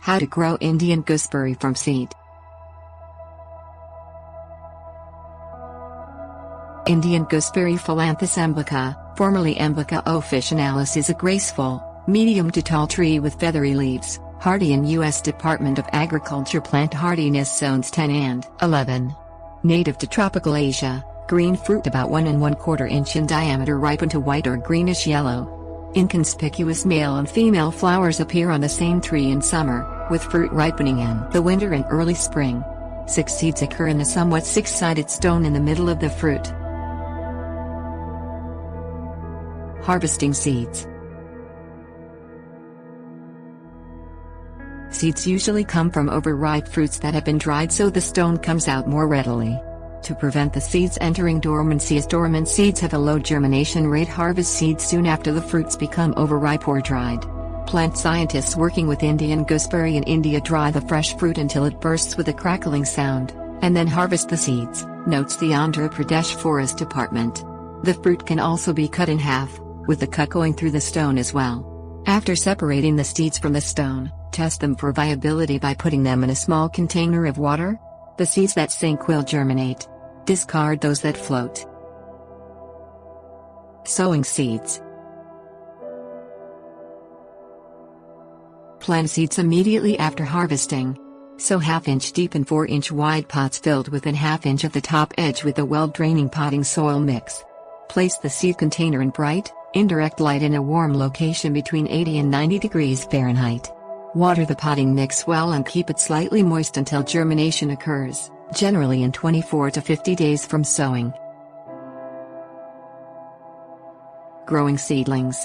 How to grow Indian gooseberry from seed. Indian gooseberry Phyllanthus emblica, formerly Emblica officinalis, is a graceful, medium to tall tree with feathery leaves, hardy in U.S. Department of Agriculture plant hardiness zones 10 and 11. Native to tropical Asia, green fruit about 1 1/4 inch in diameter, ripen to white or greenish-yellow. Inconspicuous male and female flowers appear on the same tree in summer, with fruit ripening in the winter and early spring. 6 seeds occur in a somewhat six-sided stone in the middle of the fruit. Harvesting seeds. Seeds usually come from overripe fruits that have been dried so the stone comes out more readily. To prevent the seeds entering dormancy, as dormant seeds have a low germination rate, harvest seeds soon after the fruits become overripe or dried. Plant scientists working with Indian gooseberry in India dry the fresh fruit until it bursts with a crackling sound, and then harvest the seeds, notes the Andhra Pradesh Forest Department. The fruit can also be cut in half, with the cut going through the stone as well. After separating the seeds from the stone, test them for viability by putting them in a small container of water. The seeds that sink will germinate. Discard those that float. Sowing seeds. Plant seeds immediately after harvesting. Sow 1/2 inch deep in 4 inch wide pots filled within 1/2 inch of the top edge with a well-draining potting soil mix. Place the seed container in bright, indirect light in a warm location between 80 and 90 degrees Fahrenheit. Water the potting mix well and keep it slightly moist until germination occurs, generally in 24 to 50 days from sowing. Growing seedlings.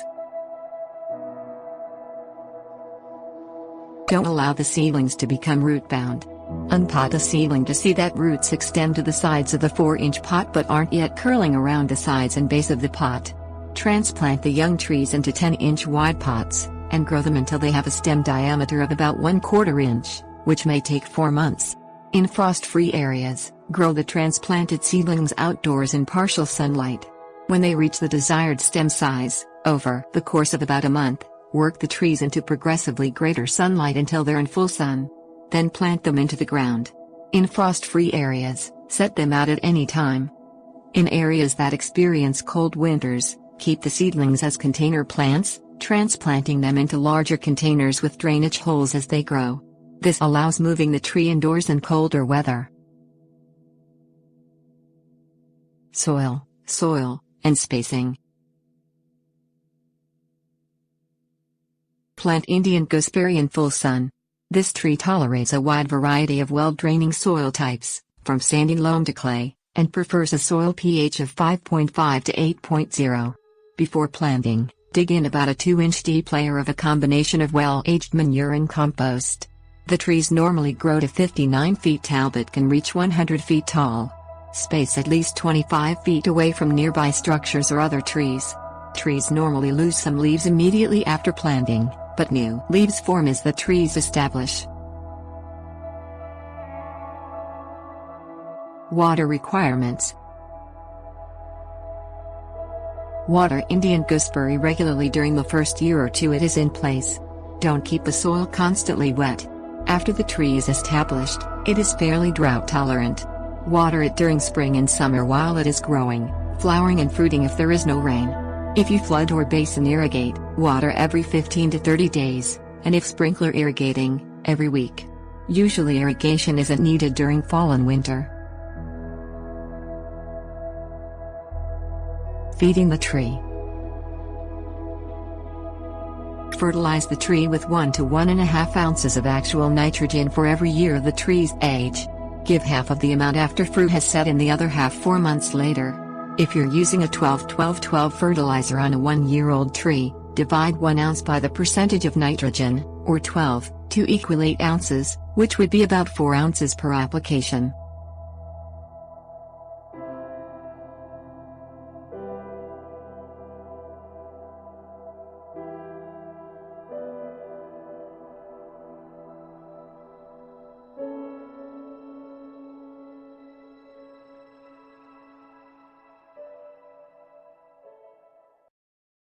Don't allow the seedlings to become root-bound. Unpot a seedling to see that roots extend to the sides of the 4-inch pot but aren't yet curling around the sides and base of the pot. Transplant the young trees into 10-inch wide pots, and grow them until they have a stem diameter of about 1/4 inch, which may take 4 months. In frost-free areas, grow the transplanted seedlings outdoors in partial sunlight. When they reach the desired stem size, over the course of about a month, work the trees into progressively greater sunlight until they're in full sun. Then plant them into the ground. In frost-free areas, set them out at any time. In areas that experience cold winters, keep the seedlings as container plants, transplanting them into larger containers with drainage holes as they grow. This allows moving the tree indoors in colder weather. Soil, and spacing. Plant Indian gooseberry in full sun. This tree tolerates a wide variety of well-draining soil types, from sandy loam to clay, and prefers a soil pH of 5.5 to 8.0. Before planting, dig in about a 2-inch deep layer of a combination of well-aged manure and compost. The trees normally grow to 59 feet tall but can reach 100 feet tall. Space at least 25 feet away from nearby structures or other trees. Trees normally lose some leaves immediately after planting, but new leaves form as the trees establish. Water requirements. Water Indian gooseberry regularly during the first year or two it is in place. Don't keep the soil constantly wet. After the tree is established, it is fairly drought tolerant. Water it during spring and summer while it is growing, flowering and fruiting if there is no rain. If you flood or basin irrigate, water every 15 to 30 days, and if sprinkler irrigating, every week. Usually irrigation isn't needed during fall and winter. Feeding the tree. Fertilize the tree with 1 to 1.5 ounces of actual nitrogen for every year of the tree's age. Give half of the amount after fruit has set and the other half 4 months later. If you're using a 12-12-12 fertilizer on a 1-year-old tree, divide 1 ounce by the percentage of nitrogen, or 12, to equal 8 ounces, which would be about 4 ounces per application.